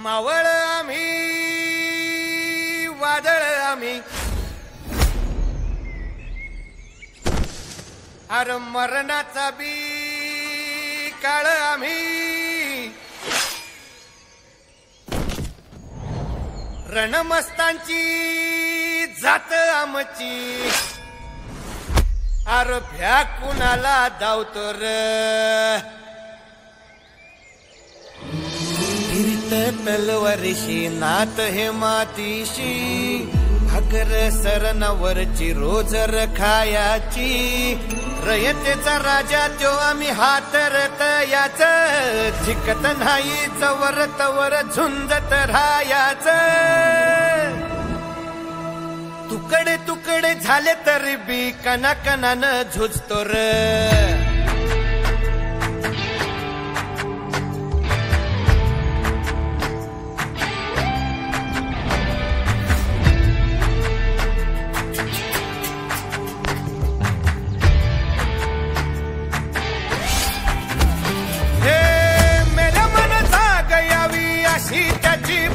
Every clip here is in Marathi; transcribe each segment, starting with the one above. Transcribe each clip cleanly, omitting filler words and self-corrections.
मावळ आम्ही वादळ आम्ही अरे मरणाचा बी काळ आम्ही रणमस्तांची जात आमची अरे भ्या कुणाला धावतो र तलवारीशी नात हे मातीशी भाकर सरणावरची रोज खायाची रयतेचा राजा त्यो आम्ही हातरत याच जिकत नाही चवर तवर झुंजत राहायाच तुकडे तुकडे झाले तरी बी कणाकणानं झुजतो र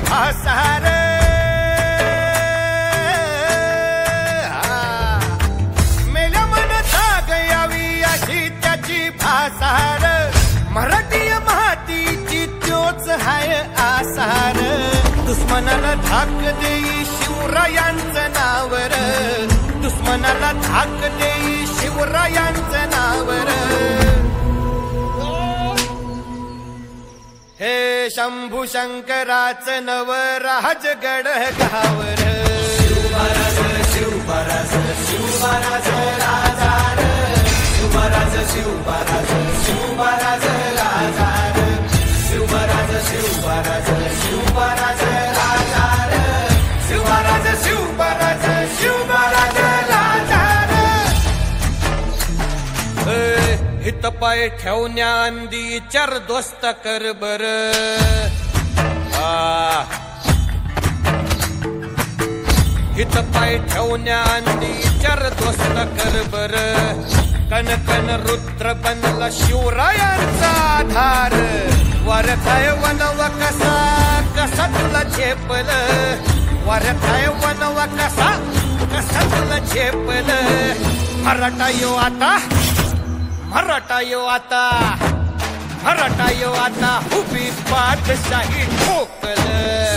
भासार मेल्या मन जाग यावी अशी त्याची भासार मराठी मातीची त्योच हाय आसार दुश्मनाला धाक देई शिवरायांचं नावर दुश्मनाला धाक देई शिवरायांचं नावर हे शंभू शंकराचं नवराजगड गावर शिवराज शिवराज शिवराज राजार शिवराज शिवराज शिवराज राजार शिवराज शिवराज शिवराज राजार शिवराज शिवराज शिवराज राजार हित पाय ठेवण्या अंदी चार दोस्त कर बर हित पाय ठेवण्या अंदी चार दोस्त कर बर कन कन रुद्र बनला शिवरायांचा आधार वारथाय वनवा कसा कसा तुला झेपल वारथाय वनवा कसा कसा तुला झेपल मराठा यो आता मराठा यो आता मराठा यो आता उभी पाठशाही ठोकल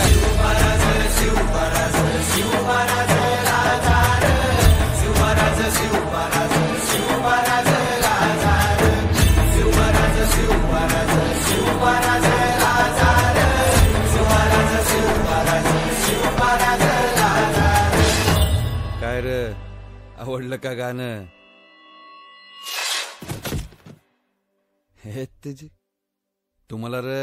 शिवराज शिवराज शिवराज राजार शिवराज शिवराज शिवराज राजार शिवराज शिवराज शिवराज राजार शिवराज शिवराज शिवराज राजार काय रे आवडलं का गाणं हे तुम्हाला रे